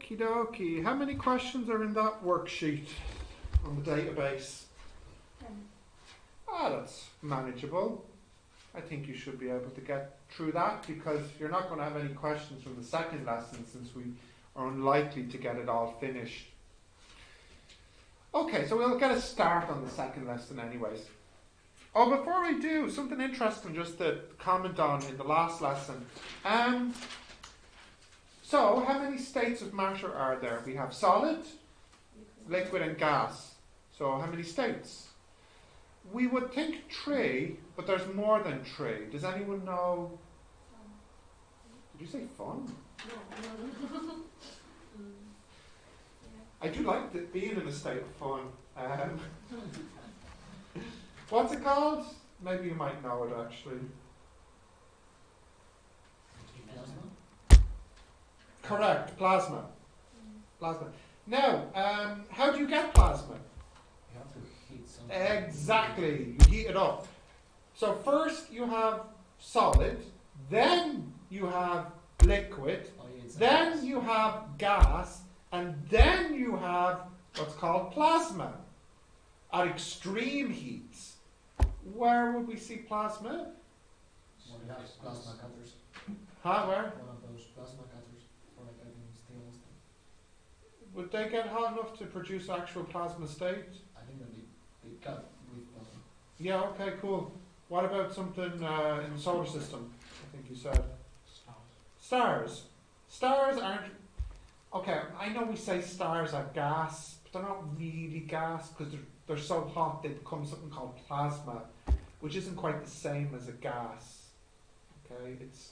Okie dokie. How many questions are in that worksheet on the database? That's manageable. I think you should be able to get through that because you're not going to have any questions from the second lesson since we are unlikely to get it all finished. Okay, so we'll get a start on the second lesson anyways. Oh, before we do, something interesting just to comment on in the last lesson. So, how many states of matter are there? We have solid, liquid and gas. So, how many states? We would think 3, but there's more than 3. Does anyone know? Did you say fun? No. I do like being in a state of fun. What's it called? Maybe you might know it actually. Correct, plasma. Plasma. Now, how do you get plasma? You have to heat something. Exactly, you heat it up. So first you have solid, then you have liquid, then you have gas, and then you have what's called plasma at extreme heats. Where would we see plasma? One of those plasma cutters. Huh, where? One of those plasma cutters for like cutting steel and stuff. Would they get hot enough to produce actual plasma state? I think that they cut with plasma. Yeah, okay, cool. What about something in the solar system? I think you said. Stars. Stars aren't... Okay, I know we say stars are gas, but they're not really gas because they're so hot they become something called plasma, which isn't quite the same as a gas. Okay, it's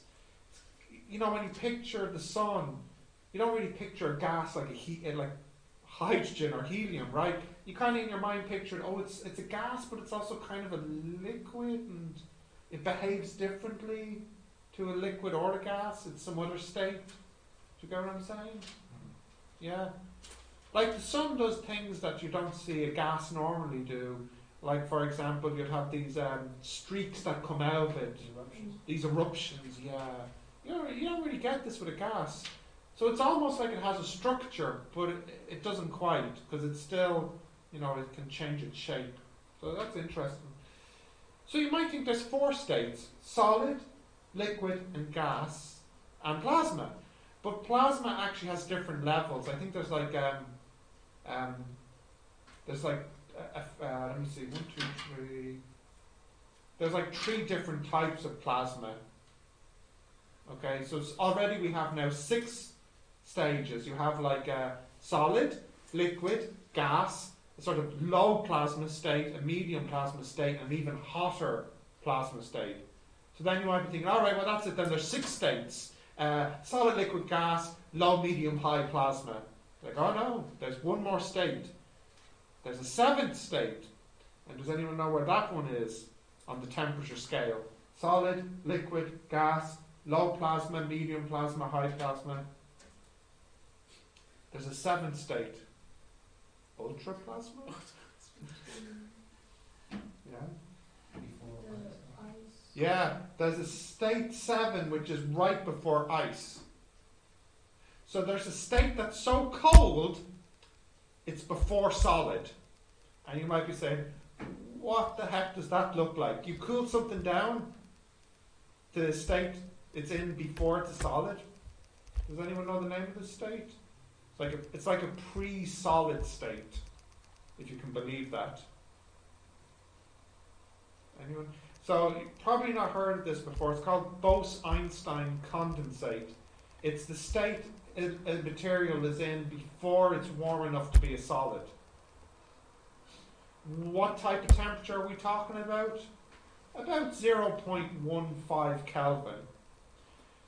you know, when you picture the sun, you don't really picture a gas like like hydrogen or helium, right? You kind of in your mind picture, oh, it's a gas, but it's also kind of a liquid, and it behaves differently to a liquid or a gas. It's some other state. Do you get what I'm saying? Yeah. Like the sun does things that you don't see a gas normally do. Like, for example, you'd have these streaks that come out of it. These eruptions, yeah. You don't really get this with a gas. So it's almost like it has a structure, but it doesn't quite, because it's still, you know, it can change its shape. So that's interesting. So you might think there's 4 states: solid, liquid and gas, and plasma. But plasma actually has different levels. I think there's like, let me see, 1, 2, 3. There's like 3 different types of plasma. Okay, so already we have now 6 stages. You have like a solid, liquid, gas, a sort of low plasma state, a medium plasma state, and even hotter plasma state. So then you might be thinking, all right, well that's it. Then there's 6 states: solid, liquid, gas, low, medium, high plasma. Like, oh no, there's one more state. There's a 7th state. And does anyone know where that one is on the temperature scale? Solid, liquid, gas, low plasma, medium plasma, high plasma. There's a 7th state. Ultra plasma? Yeah. Yeah, there's a state 7 which is right before ice. So there's a state that's so cold it's before solid. And you might be saying, what the heck does that look like? You cool something down to the state it's in before it's a solid. Does anyone know the name of this state? It's like a pre-solid state, if you can believe that. Anyone? So you've probably not heard of this before. It's called Bose-Einstein Condensate. It's the state a material is in before it's warm enough to be a solid. What type of temperature are we talking about? About 0.15 Kelvin.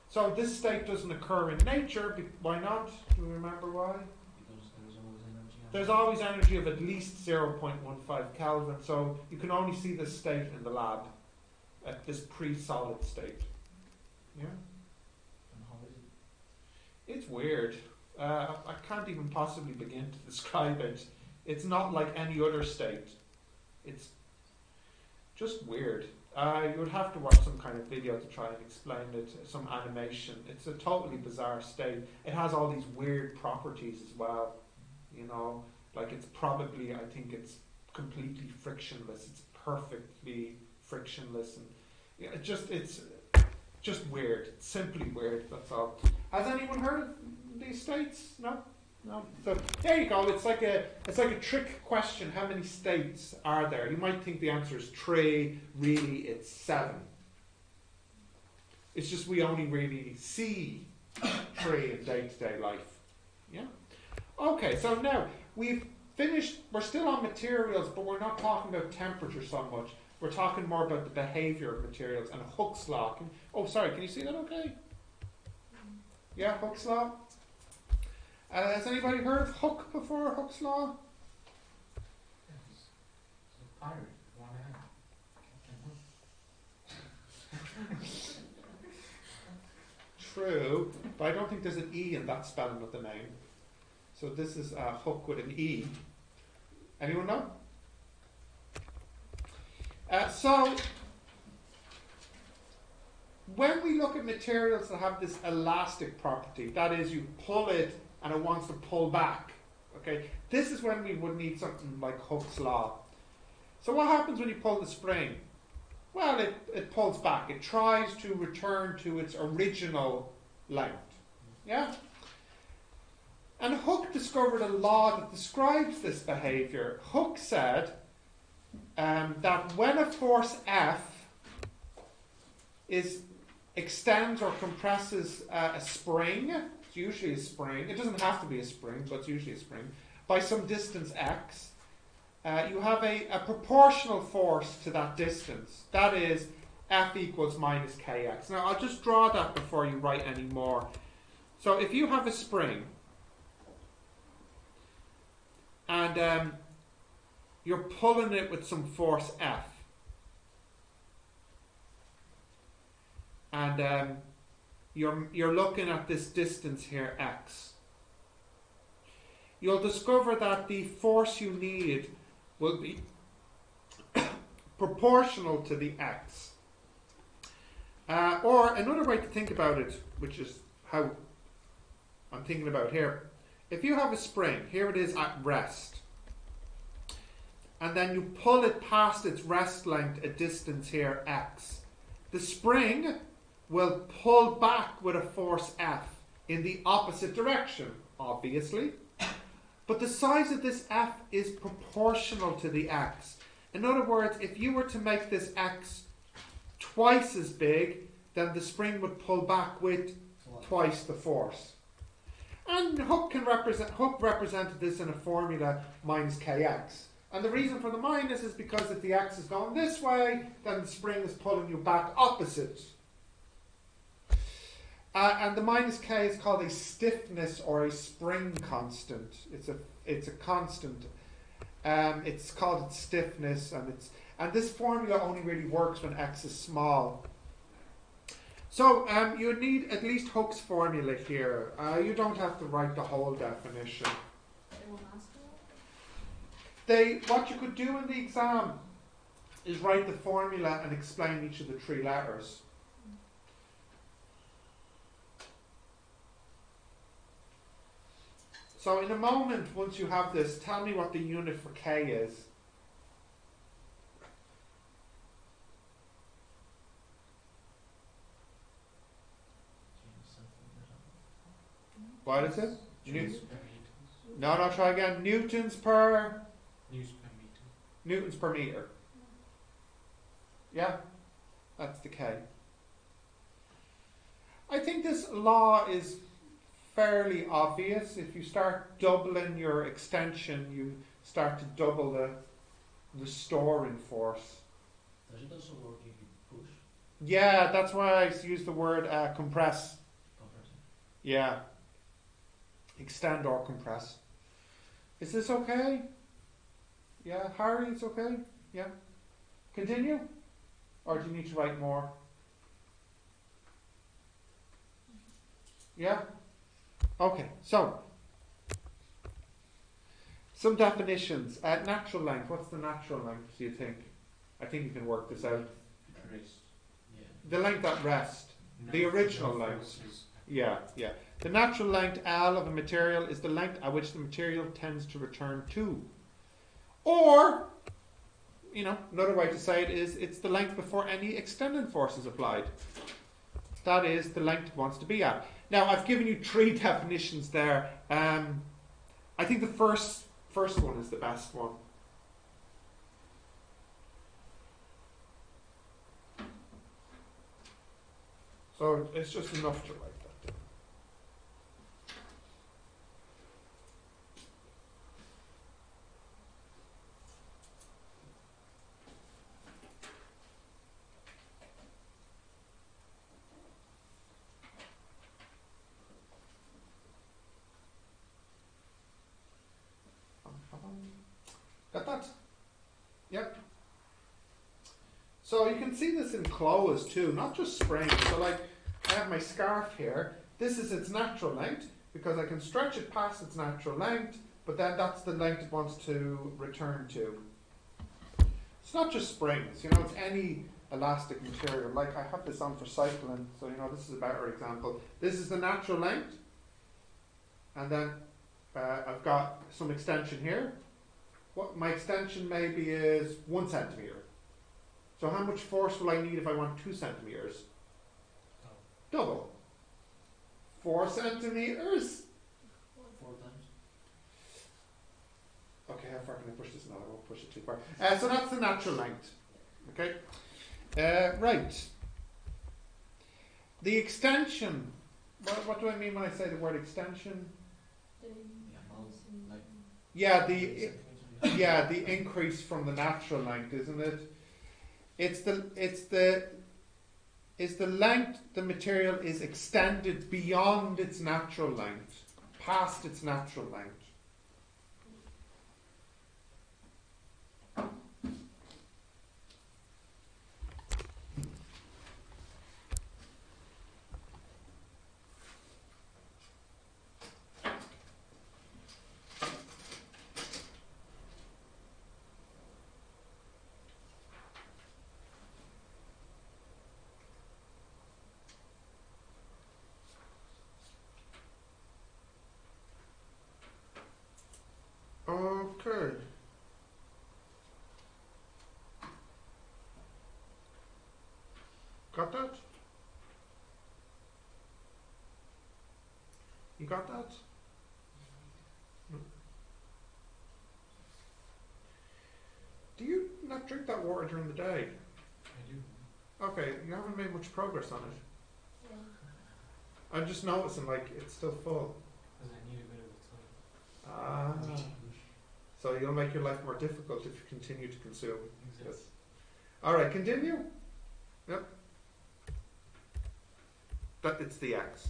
So this state doesn't occur in nature. Why not? Do you remember why? Because there's always energy. There's always energy of at least 0.15 Kelvin. So you can only see this state in the lab at this pre-solid state. Yeah? And how is it? It's weird. I can't even possibly begin to describe it. It's not like any other state. It's just weird. You would have to watch some kind of video to try and explain it, some animation. It's a totally bizarre state. It has all these weird properties as well, you know, like it's probably, I think it's completely frictionless. It's perfectly frictionless, and yeah, it's just weird. It's simply weird, that's all. Has anyone heard of these states? No? No. So there you go. It's like a trick question. How many states are there? You might think the answer is 3. Really, it's 7. It's just we only really see 3 in day-to-day life. Yeah. Okay. So now we've finished. We're still on materials, but we're not talking about temperature so much. We're talking more about the behavior of materials and Hooke's law. Can you see that? Okay. Yeah, Hooke's law. Has anybody heard of Hooke before? Hooke's law? Yes. It's a pirate. One hand. True, but I don't think there's an E in that spelling of the name. So this is Hooke with an E. Anyone know? So when we look at materials that have this elastic property, that is, you pull it and it wants to pull back. Okay, this is when we would need something like Hooke's law. So what happens when you pull the spring? Well, it pulls back. It tries to return to its original length. Yeah? And Hooke discovered a law that describes this behavior. Hooke said that when a force F extends or compresses a spring, it's usually a spring, it doesn't have to be a spring, but it's usually a spring, by some distance x, you have a proportional force to that distance. That is, F equals minus kx. Now, I'll just draw that before you write any more. So if you have a spring, and you're pulling it with some force F, and you're looking at this distance here, x, you'll discover that the force you need will be proportional to the x. Or another way to think about it, which is how I'm thinking about here, if you have a spring, here it is at rest, and then you pull it past its rest length a distance here, x, the spring will pull back with a force F in the opposite direction, obviously. But the size of this F is proportional to the x. In other words, if you were to make this x twice as big, then the spring would pull back with twice the force. And Hooke represented this in a formula minus kx. And the reason for the minus is because if the x is going this way, then the spring is pulling you back opposite. And the minus k is called a stiffness or a spring constant. It's a constant. It's called its stiffness, and this formula only really works when x is small. So you would need at least Hooke's formula here. You don't have to write the whole definition. What you could do in the exam is write the formula and explain each of the 3 letters. So in a moment, once you have this, tell me what the unit for K is. What is it? No, try again. Newtons per meter. Yeah, that's the K. I think this law is fairly obvious. If you start doubling your extension, you start to double the restoring force. Does it also work if you push? Yeah, that's why I use the word compress. Compressing. Yeah. Extend or compress. Is this okay? Yeah, Harry, it's okay? Yeah. Continue? Or do you need to write more? Yeah? Okay, so some definitions. Natural length. What's the natural length, do you think? I think you can work this out. rest. Yeah. The length at rest. The original length. Yeah, yeah. The natural length L of a material is the length at which the material tends to return to. Or, another way to say it is it's the length before any extending force is applied. That is the length it wants to be at. Now, I've given you 3 definitions there. I think the first one is the best one. So it's just enough to write that down. Got that? Yep. So you can see this in clothes too, not just springs. So like I have my scarf here. This is its natural length because I can stretch it past its natural length, but then that's the length it wants to return to. It's not just springs, it's any elastic material. Like I have this on for cycling, so this is a better example. This is the natural length, and then I've got some extension here. What my extension maybe is 1 centimetre. So how much force will I need if I want 2 centimetres? Double. 4 centimetres. 4 times. Okay, how far can I push this now? I won't push it too far. So that's the natural length. Okay. Right. The extension. What do I mean when I say the word extension? The increase from the natural length, isn't it? It's the length the material is extended beyond its natural length, past its natural length. Okay. Got that? You got that? No. Do you not drink that water during the day? I do. Okay, you haven't made much progress on it. Yeah. I'm just noticing, it's still full. Because I need a bit of a toilet. So you'll make your life more difficult if you continue to consume. Exactly. Yes. Alright, continue. Yep. It's the X.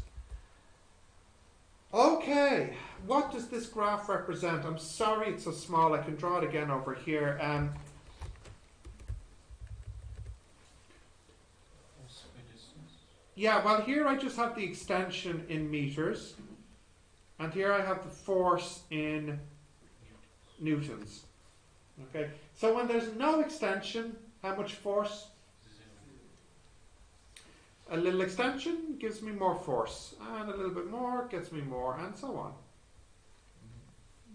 Okay, what does this graph represent? I'm sorry it's so small, I can draw it again over here. Yeah, well here I just have the extension in meters, and here I have the force in newtons. Okay, so when there's no extension, how much force? A little extension gives me more force, and a little bit more gets me more, and so on.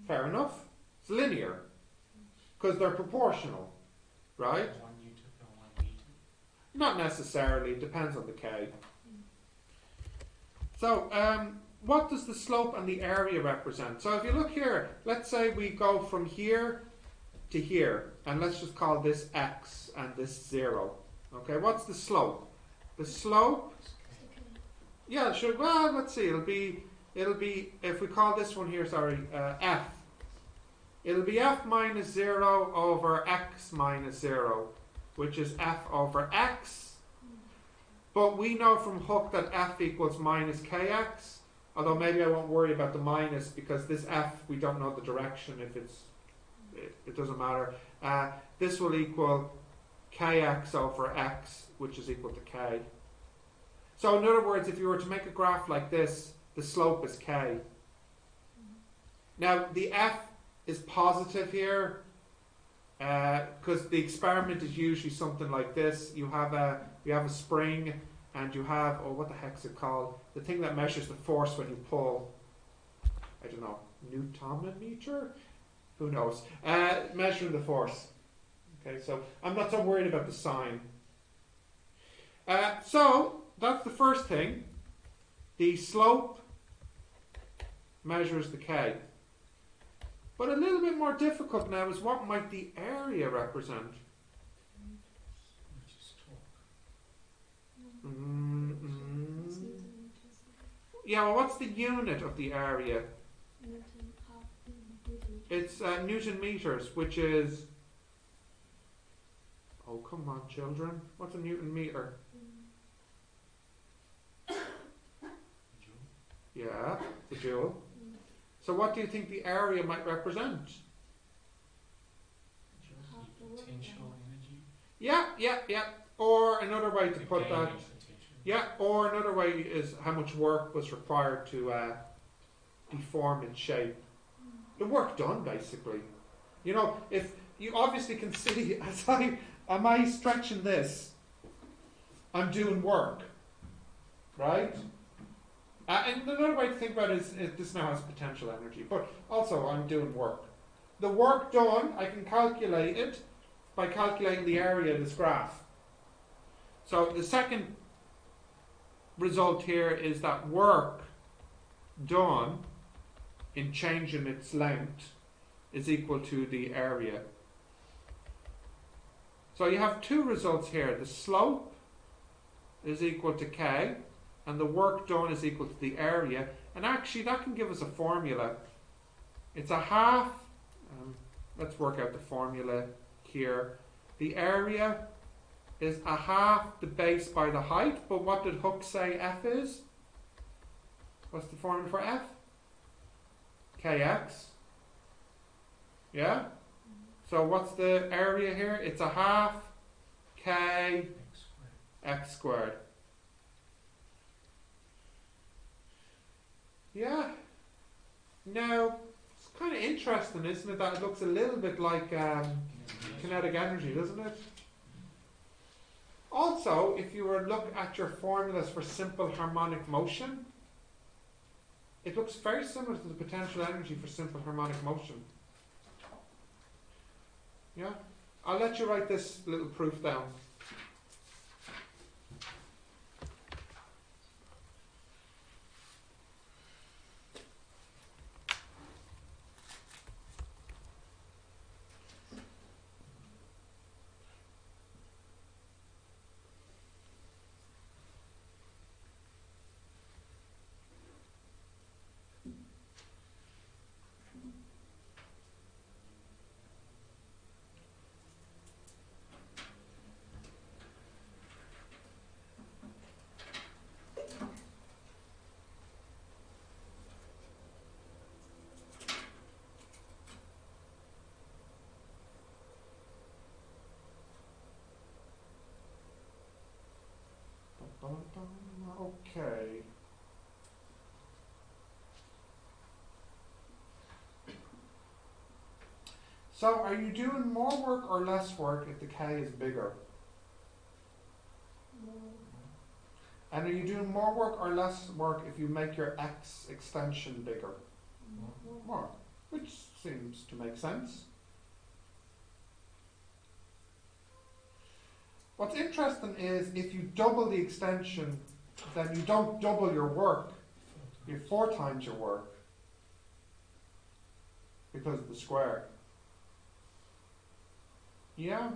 Fair enough. It's linear, because they're proportional, right? 1 newton or 1 meter. Not necessarily, it depends on the K. So, what does the slope and the area represent? So if you look here, let's say we go from here to here, and let's just call this X and this 0. Okay, what's the slope? The slope, yeah, sure. Well, let's see. It'll be if we call this one here, F. It'll be F minus 0 over X minus 0, which is F over X. But we know from Hooke that F equals minus Kx. Although maybe I won't worry about the minus because this F we don't know the direction. It doesn't matter. This will equal Kx over X, which is equal to K. So in other words, if you were to make a graph like this, the slope is K. Now the F is positive here, because the experiment is usually something like this. You have a spring, and you have, oh, what the heck's it called? The thing that measures the force when you pull. I don't know, Newtonometer? Who knows? Measuring the force. Okay, so I'm not so worried about the sign. So that's the first thing. The slope measures the K. But a little bit more difficult now is what might the area represent? Which is torque. Yeah, well, what's the unit of the area? It's Newton meters, which is... Oh, come on, children. What's a Newton meter? Joule. Yeah, the joule. So what do you think the area might represent? Joule. Potential energy. Yeah. Or another way to The put gain that... in potential. Yeah, or another way is how much work was required to deform its shape. The work done, basically. You know, if you obviously can see, am I stretching this? I'm doing work, right? And another way to think about it is this now has potential energy, but also I'm doing work. The work done, I can calculate it by calculating the area of this graph. So the second result here is that work done in changing its length is equal to the area. So you have two results here. The slope is equal to K, and the work done is equal to the area. And actually that can give us a formula. It's a half, let's work out the formula here. The area is a half the base by the height, but what did Hooke say F is? What's the formula for F? Kx. Yeah? So what's the area here? It's a half K X squared. x squared. Yeah. Now, it's kind of interesting, isn't it, that it looks a little bit like kinetic energy, doesn't it? Also, if you were to look at your formulas for simple harmonic motion, it looks very similar to the potential energy for simple harmonic motion. Yeah? I'll let you write this little proof down. Okay. So, are you doing more work or less work if the K is bigger? And are you doing more work or less work if you make your X extension bigger? More. Which seems to make sense. What's interesting is if you double the extension, then you don't double your work. You have 4 times your work because of the square. Yeah?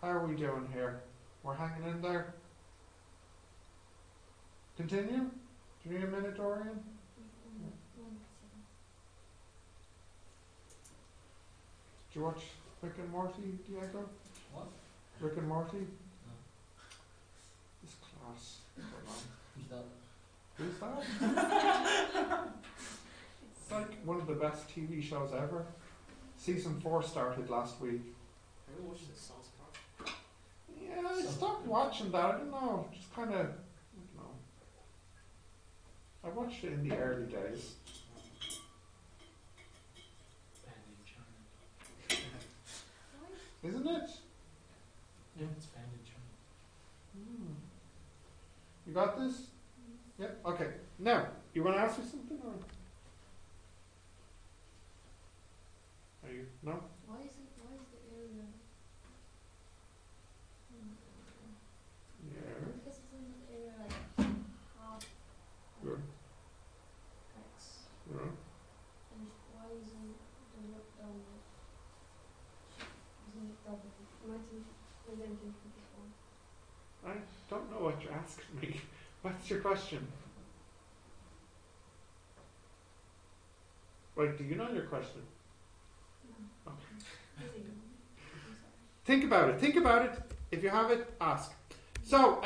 How are we doing here? We're hanging in there? Continue? Do you need a minute, Dorian? Did you watch Rick and Morty, Diego? What? Rick and Morty? No. This class. Who's that? Who's that? It's like one of the best TV shows ever. Season 4 started last week. Have you watched the South Park? Yeah, I stopped watching that. I don't know. Just kind of, I don't know. I watched it in the early days. Isn't it? Yeah, it's found in China. You got this? Yep. Okay. Now, you want to ask me something, or are you? No. Why is the area? Yeah. Because isn't the area like half Sure. X? Yeah. And why isn't the look double? Isn't it double? Maybe I'm thinking before. I don't know what you're asking me. What's your question? Wait, do you know your question? No. Okay. I'm sorry. Think about it. Think about it. If you have it, ask. So,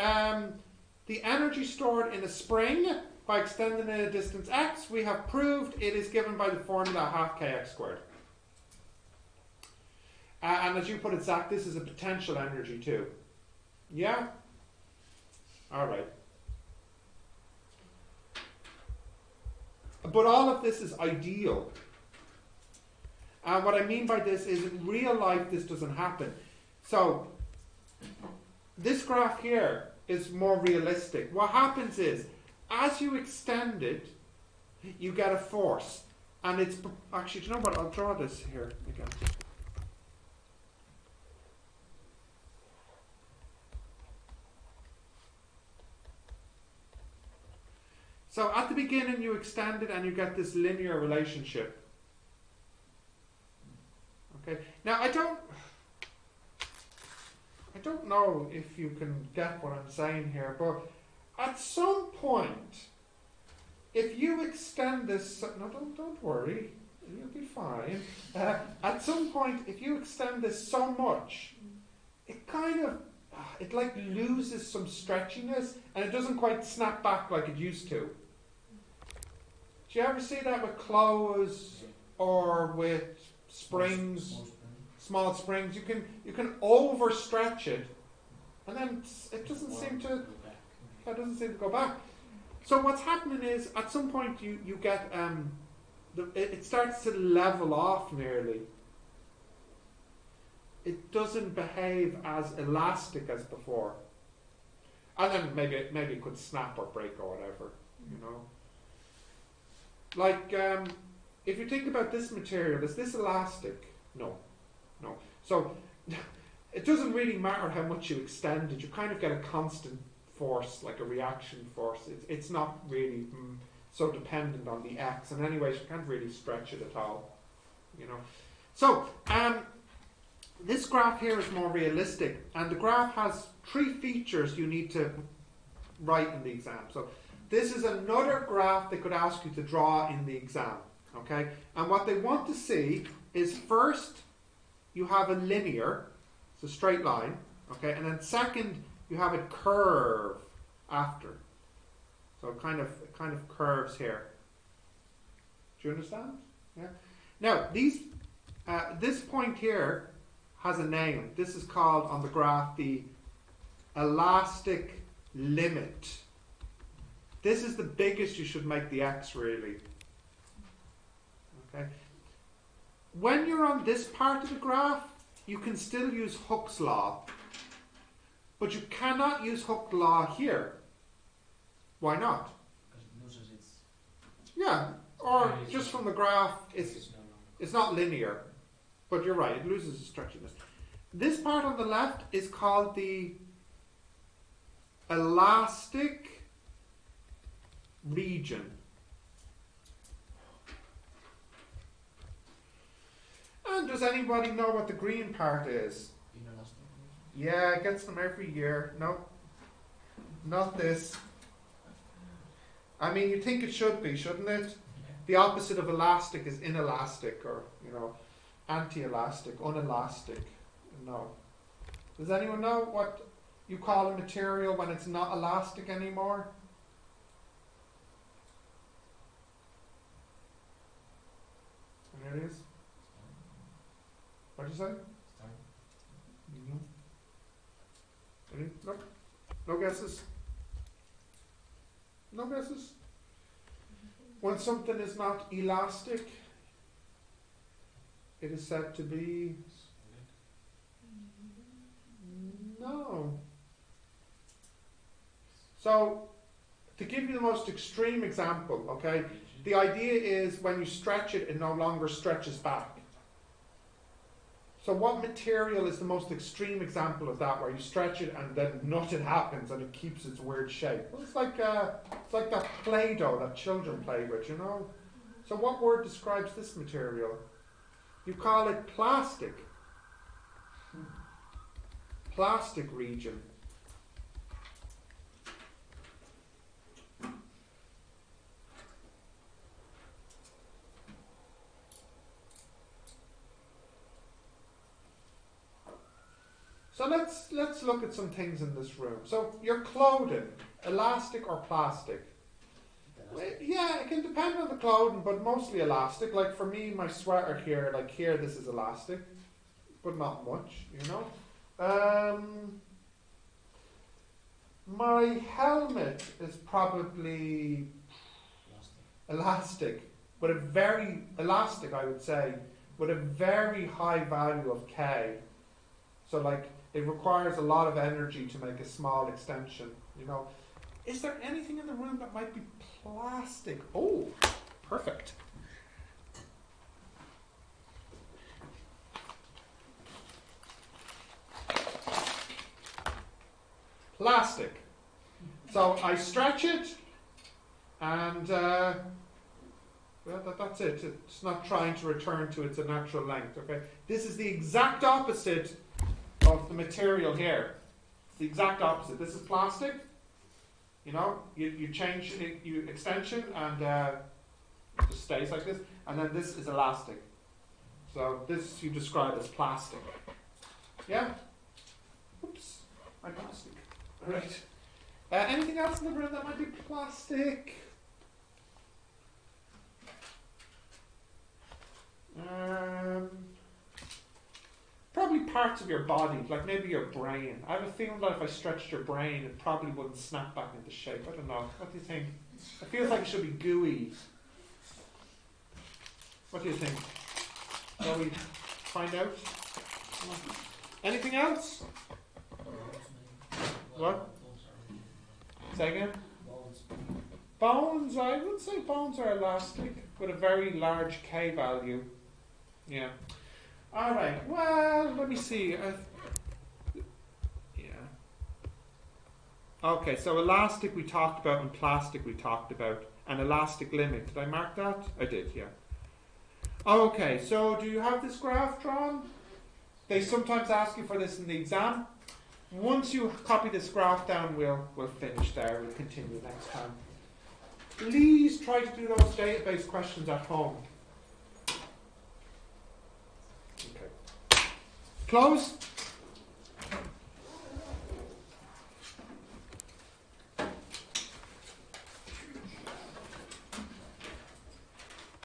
the energy stored in a spring by extending it a distance x, we have proved it is given by the formula half kx squared. And as you put it, Zach, this is a potential energy too. Yeah? Alright. But all of this is ideal. And what I mean by this is in real life this doesn't happen. So, this graph here is more realistic. What happens is, as you extend it, you get a force. And it's, actually, do you know what, I'll draw this here again. So at the beginning you extend it and you get this linear relationship. Okay. Now I don't know if you can get what I'm saying here, but at some point, if you extend this, no, don't worry, you'll be fine. At some point, if you extend this so much, it kind of, it like loses some stretchiness, and it doesn't quite snap back like it used to. Do you ever see that with clothes or with springs? Small springs, you can overstretch it, and then it doesn't seem to go back. So what's happening is at some point you get it starts to level off nearly. It doesn't behave as elastic as before, and then maybe it could snap or break or whatever, you know. Like if you think about this material, is this elastic? No. So it doesn't really matter how much you extend it. You kind of get a constant force, like a reaction force. It's not really so dependent on the x. And anyway, you can't really stretch it at all. You know. So this graph here is more realistic, and the graph has 3 features you need to write in the exam. So this is another graph they could ask you to draw in the exam. Okay, and what they want to see is first, you have a linear, it's a straight line, okay, and then second, you have a curve after. So it kind of curves here. Do you understand? Yeah. Now this point here has a name. This is called on the graph the elastic limit. This is the biggest you should make the x really. Okay. When you're on this part of the graph, you can still use Hooke's law, but you cannot use Hooke's law here. Why not? Because it loses its... Yeah, or just from the graph, it's not linear, but you're right, it loses its stretchiness. This part on the left is called the elastic region. And does anybody know what the green part is? Inelastic. Yeah, it gets them every year. No, not this. I mean, you think it should be, shouldn't it? Yeah. The opposite of elastic is inelastic, or, you know, anti-elastic, unelastic. No. Does anyone know what you call a material when it's not elastic anymore? And there it is. What did you say? Any? No? No guesses? No guesses? When something is not elastic, it is said to be So, to give you the most extreme example, okay, the idea is when you stretch it, it no longer stretches back. So what material is the most extreme example of that, where you stretch it and then nothing happens and it keeps its weird shape? Well, it's like that Play-Doh that children play with, you know? So what word describes this material? You call it plastic. Plastic region. So let's look at some things in this room. So your clothing, elastic or plastic? Well, yeah, it can depend on the clothing, but mostly elastic. Like for me, my sweater here, like here, this is elastic, but not much, you know. My helmet is probably elastic, but a very elastic, I would say, with a very high value of K. So like it requires a lot of energy to make a small extension, you know. Is there anything in the room that might be plastic? Oh, perfect. Plastic. So I stretch it, and well, that's it. It's not trying to return to its natural length. Okay, this is the exact opposite of the material here. It's the exact opposite. This is plastic. You know, you change it, you extension, and it just stays like this. And then this is elastic. So this you describe as plastic. Yeah. Oops, my plastic. All right. Anything else in the room that might be plastic? Probably parts of your body, like maybe your brain. I have a feeling that if I stretched your brain, it probably wouldn't snap back into shape. I don't know. What do you think? It feels like it should be gooey. What do you think? Shall we find out? Anything else? What? Say again? Bones, I would say bones are elastic with a very large K value. Yeah. Alright, well, let me see. Yeah. Okay, so elastic we talked about and plastic we talked about. An elastic limit. Did I mark that? I did, yeah. Okay, so do you have this graph drawn? They sometimes ask you for this in the exam. Once you copy this graph down, we'll finish there. We'll continue next time. Please try to do those database questions at home. Okay. Close.